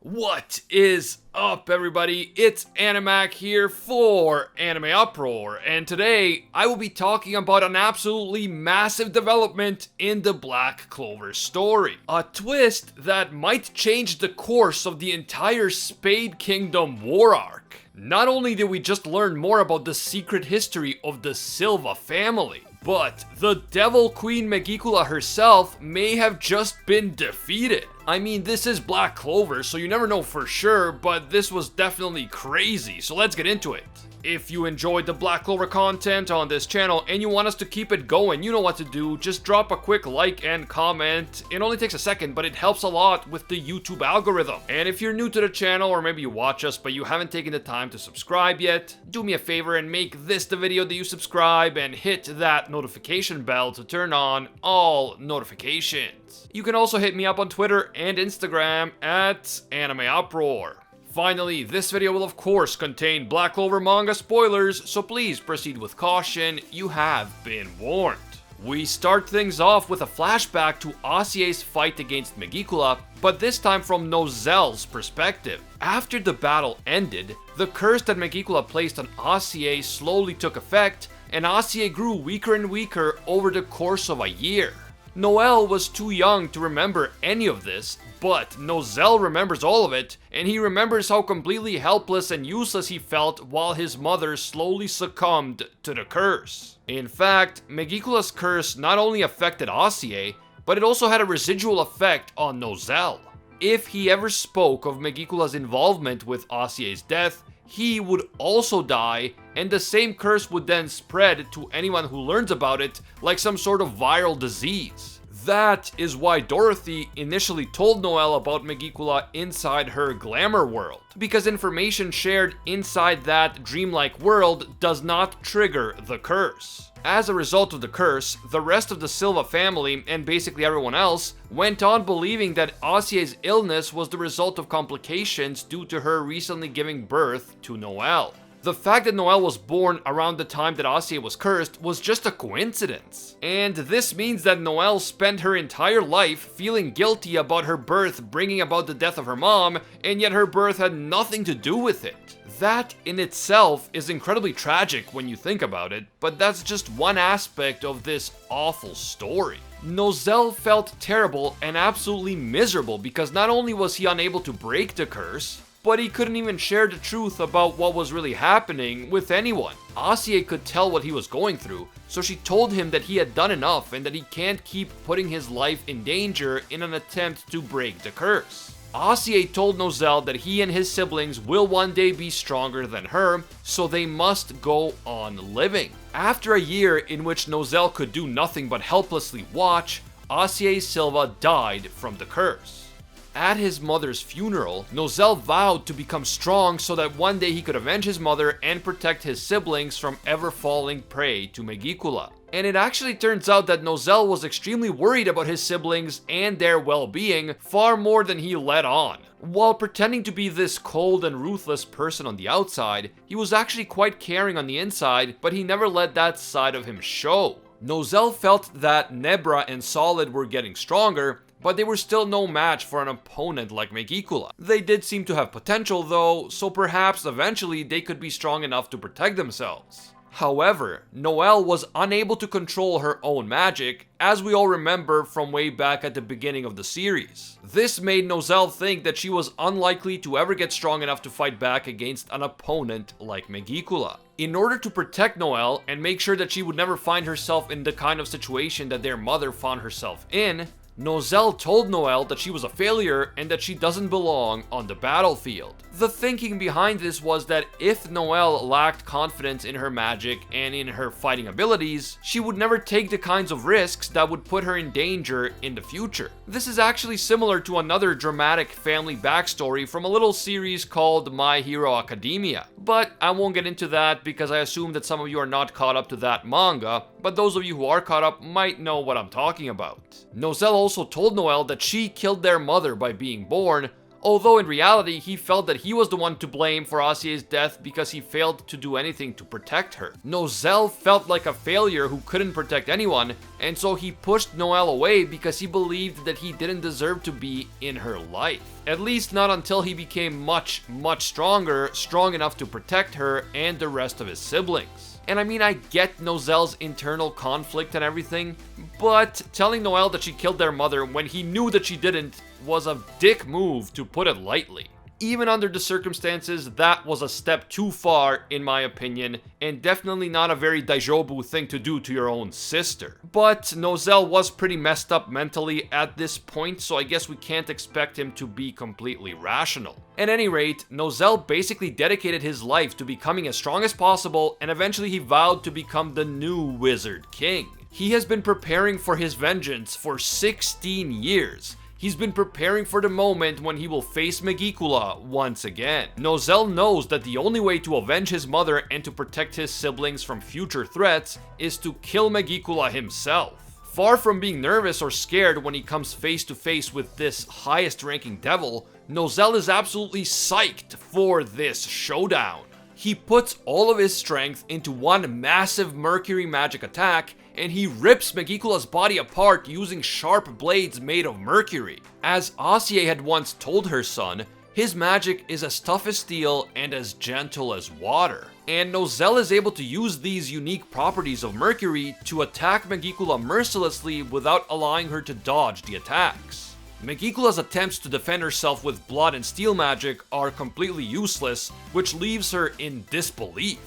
What is up, everybody? It's Animac here for AnimeUproar, and today I will be talking about an absolutely massive development in the Black Clover story. A twist that might change the course of the entire Spade Kingdom War Arc. Not only did we just learn more about the secret history of the Silva family, but the devil Queen Megicula herself may have just been defeated. I mean, this is Black Clover, so you never know for sure, but this was definitely crazy, so let's get into it. If you enjoyed the Black Clover content on this channel and you want us to keep it going, you know what to do. Just drop a quick like and comment. It only takes a second, but it helps a lot with the YouTube algorithm. And if you're new to the channel, or maybe you watch us but you haven't taken the time to subscribe yet, do me a favor and make this the video that you subscribe and hit that notification bell to turn on all notifications. You can also hit me up on Twitter and Instagram at AnimeUproar. Finally, this video will of course contain Black Clover manga spoilers, so please proceed with caution, you have been warned. We start things off with a flashback to Asta's fight against Megicula, but this time from Noelle's perspective. After the battle ended, the curse that Megicula placed on Asta slowly took effect, and Asta grew weaker and weaker over the course of a year. Noelle was too young to remember any of this, but Noelle remembers all of it, and he remembers how completely helpless and useless he felt while his mother slowly succumbed to the curse. In fact, Megicula's curse not only affected Asta, but it also had a residual effect on Noelle. If he ever spoke of Megicula's involvement with Asta's death, he would also die, and the same curse would then spread to anyone who learns about it like some sort of viral disease. That is why Dorothy initially told Noelle about Megicula inside her glamour world, because information shared inside that dreamlike world does not trigger the curse. As a result of the curse, the rest of the Silva family, and basically everyone else, went on believing that Asta's illness was the result of complications due to her recently giving birth to Noelle. The fact that Noelle was born around the time that Asta was cursed was just a coincidence. And this means that Noelle spent her entire life feeling guilty about her birth bringing about the death of her mom, and yet her birth had nothing to do with it. That in itself is incredibly tragic when you think about it, but that's just one aspect of this awful story. Noelle felt terrible and absolutely miserable because not only was he unable to break the curse, but he couldn't even share the truth about what was really happening with anyone. Asta could tell what he was going through, so she told him that he had done enough and that he can't keep putting his life in danger in an attempt to break the curse. Asta told Noelle that he and his siblings will one day be stronger than her, so they must go on living. After a year in which Noelle could do nothing but helplessly watch, Asta Silva died from the curse. At his mother's funeral, Noelle vowed to become strong so that one day he could avenge his mother and protect his siblings from ever falling prey to Megicula. And it actually turns out that Noelle was extremely worried about his siblings and their well-being far more than he let on. While pretending to be this cold and ruthless person on the outside, he was actually quite caring on the inside, but he never let that side of him show. Noelle felt that Nebra and Solid were getting stronger, but they were still no match for an opponent like Megicula. They did seem to have potential though, so perhaps eventually they could be strong enough to protect themselves. However, Noelle was unable to control her own magic, as we all remember from way back at the beginning of the series. This made Noelle think that she was unlikely to ever get strong enough to fight back against an opponent like Megicula. In order to protect Noelle and make sure that she would never find herself in the kind of situation that their mother found herself in, Noelle told Noelle that she was a failure and that she doesn't belong on the battlefield. The thinking behind this was that if Noelle lacked confidence in her magic and in her fighting abilities, she would never take the kinds of risks that would put her in danger in the future. This is actually similar to another dramatic family backstory from a little series called My Hero Academia, but I won't get into that because I assume that some of you are not caught up to that manga, but those of you who are caught up might know what I'm talking about. Noelle also told Noelle that she killed their mother by being born, Although in reality, he felt that he was the one to blame for Asie's death because he failed to do anything to protect her. Noelle felt like a failure who couldn't protect anyone, and so he pushed Noelle away because he believed that he didn't deserve to be in her life. At least not until he became much stronger, strong enough to protect her and the rest of his siblings. And I mean, I get Noelle's internal conflict and everything, but telling Noelle that she killed their mother when he knew that she didn't was a dick move, to put it lightly. Even under the circumstances, that was a step too far, in my opinion, and definitely not a very Daijobu thing to do to your own sister. But Noelle was pretty messed up mentally at this point, so I guess we can't expect him to be completely rational. At any rate, Noelle basically dedicated his life to becoming as strong as possible, and eventually he vowed to become the new Wizard King. He has been preparing for his vengeance for 16 years. He's been preparing for the moment when he will face Megicula once again. Noelle knows that the only way to avenge his mother and to protect his siblings from future threats is to kill Megicula himself. Far from being nervous or scared when he comes face to face with this highest ranking devil, Noelle is absolutely psyched for this showdown. He puts all of his strength into one massive Mercury magic attack, and he rips Megicula's body apart using sharp blades made of mercury. As Asie had once told her son, his magic is as tough as steel and as gentle as water. And Noelle is able to use these unique properties of mercury to attack Megicula mercilessly without allowing her to dodge the attacks. Megicula's attempts to defend herself with blood and steel magic are completely useless, which leaves her in disbelief.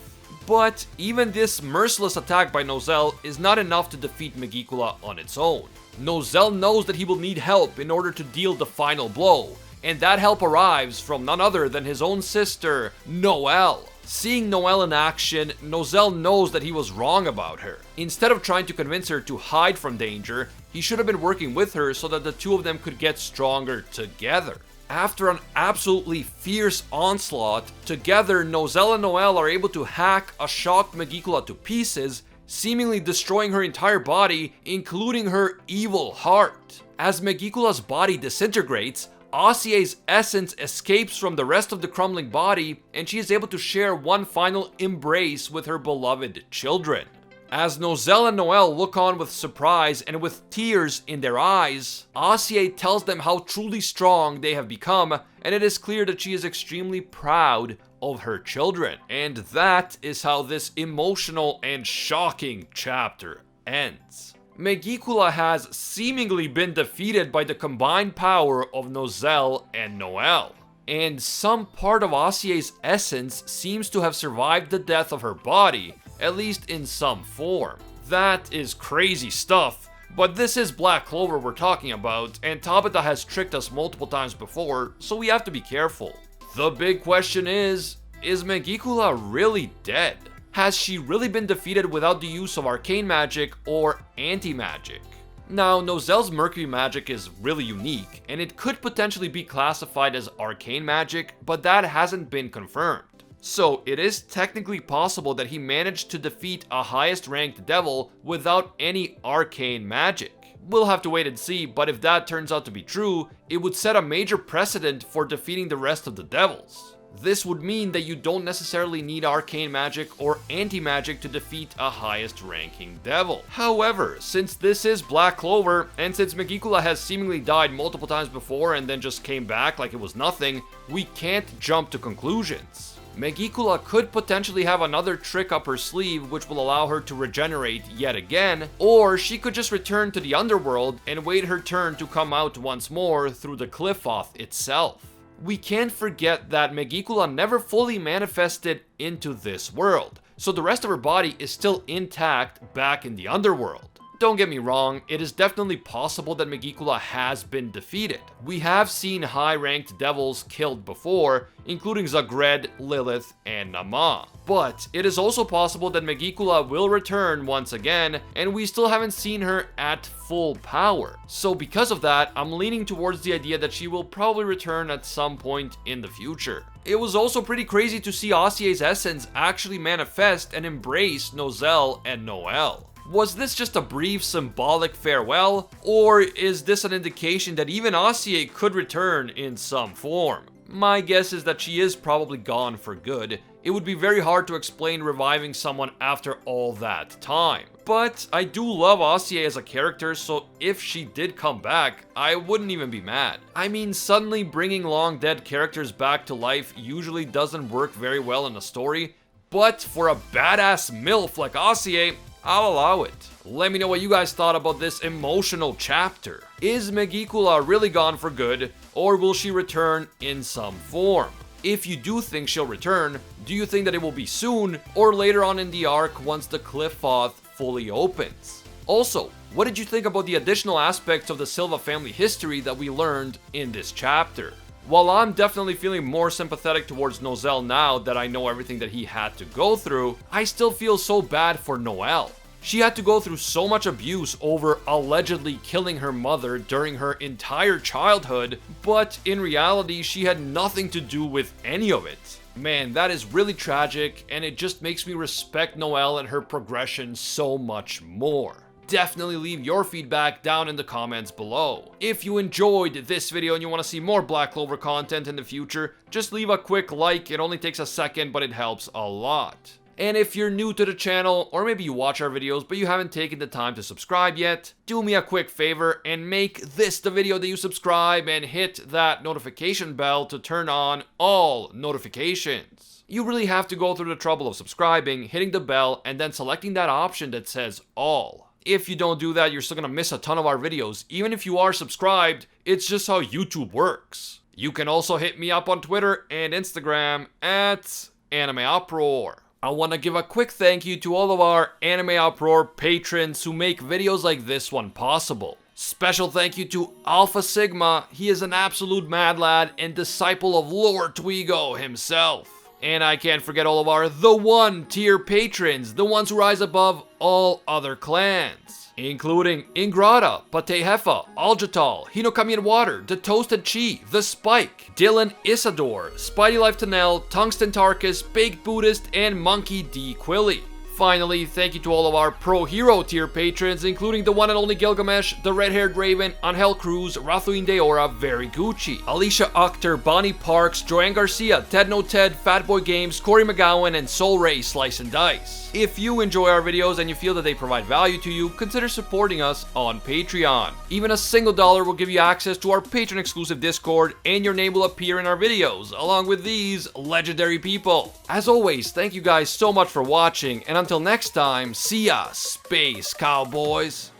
But even this merciless attack by Noelle is not enough to defeat Megicula on its own. Noelle knows that he will need help in order to deal the final blow, and that help arrives from none other than his own sister, Noelle. Seeing Noelle in action, Noelle knows that he was wrong about her. Instead of trying to convince her to hide from danger, he should have been working with her so that the two of them could get stronger together. After an absolutely fierce onslaught, together Noelle and Noelle are able to hack a shocked Megicula to pieces, seemingly destroying her entire body, including her evil heart. As Megicula's body disintegrates, Asie's essence escapes from the rest of the crumbling body, and she is able to share one final embrace with her beloved children. As Noelle and Noelle look on with surprise and with tears in their eyes, Asie tells them how truly strong they have become, and it is clear that she is extremely proud of her children. And that is how this emotional and shocking chapter ends. Megicula has seemingly been defeated by the combined power of Noelle and Noelle. And some part of Asie's essence seems to have survived the death of her body, at least in some form. That is crazy stuff, but this is Black Clover we're talking about, and Tabata has tricked us multiple times before, so we have to be careful. The big question is Megicula really dead? Has she really been defeated without the use of arcane magic or anti-magic? Now, Noelle's mercury magic is really unique, and it could potentially be classified as arcane magic, but that hasn't been confirmed. So it is technically possible that he managed to defeat a highest ranked devil without any arcane magic. We'll have to wait and see, but if that turns out to be true, it would set a major precedent for defeating the rest of the devils. This would mean that you don't necessarily need arcane magic or anti-magic to defeat a highest ranking devil. However, since this is Black Clover, and since Megicula has seemingly died multiple times before and then just came back like it was nothing, we can't jump to conclusions. Megicula could potentially have another trick up her sleeve which will allow her to regenerate yet again, or she could just return to the underworld and wait her turn to come out once more through the Cliff-Off itself. We can't forget that Megicula never fully manifested into this world, so the rest of her body is still intact back in the underworld. Don't get me wrong, it is definitely possible that Megicula has been defeated. We have seen high-ranked devils killed before, including Zagred, Lilith, and Nama. But it is also possible that Megicula will return once again, and we still haven't seen her at full power. So because of that, I'm leaning towards the idea that she will probably return at some point in the future. It was also pretty crazy to see Asie's essence actually manifest and embrace Noelle and Noelle. Was this just a brief symbolic farewell, or is this an indication that even Asta could return in some form? My guess is that she is probably gone for good. It would be very hard to explain reviving someone after all that time. But I do love Asta as a character, so if she did come back, I wouldn't even be mad. I mean, suddenly bringing long dead characters back to life usually doesn't work very well in a story, but for a badass MILF like Asta, I'll allow it. Let me know what you guys thought about this emotional chapter. Is Megicula really gone for good, or will she return in some form? If you do think she'll return, do you think that it will be soon, or later on in the arc once the Qliphoth fully opens? Also, what did you think about the additional aspects of the Silva family history that we learned in this chapter? While I'm definitely feeling more sympathetic towards Noelle now that I know everything that he had to go through, I still feel so bad for Noelle. She had to go through so much abuse over allegedly killing her mother during her entire childhood, but in reality, she had nothing to do with any of it. Man, that is really tragic, and it just makes me respect Noelle and her progression so much more. Definitely leave your feedback down in the comments below. If you enjoyed this video and you want to see more Black Clover content in the future, just leave a quick like. It only takes a second, but it helps a lot. And if you're new to the channel, or maybe you watch our videos but you haven't taken the time to subscribe yet, do me a quick favor and make this the video that you subscribe and hit that notification bell to turn on all notifications. You really have to go through the trouble of subscribing, hitting the bell, and then selecting that option that says all. If you don't do that, you're still gonna miss a ton of our videos. Even if you are subscribed, it's just how YouTube works. You can also hit me up on Twitter and Instagram at AnimeUproar. I want to give a quick thank you to all of our AnimeUproar patrons who make videos like this one possible. Special thank you to Alpha Sigma. He is an absolute mad lad and disciple of Lord Twigo himself. And I can't forget all of our The One tier patrons, the ones who rise above all other clans, including Ingrata, Patehefa, Aljatal, Hinokami and Water, The Toasted Chi, The Spike, Dylan Isador, Spidey Life Tanel, Tungsten Tarkus, Baked Buddhist, and Monkey D. Quilly. Finally, thank you to all of our Pro Hero tier patrons, including the one and only Gilgamesh, the Red-Haired Raven, Angel Cruz, Rathuin Deora, Very Gucci, Alicia Akhter, Bonnie Parks, Joanne Garcia, Ted No Ted, Fatboy Games, Corey McGowan, and Soul Ray Slice and Dice. If you enjoy our videos and you feel that they provide value to you, consider supporting us on Patreon. Even a single dollar will give you access to our patron exclusive Discord, and your name will appear in our videos, along with these legendary people. As always, thank you guys so much for watching, and until next time, see ya, Space Cowboys!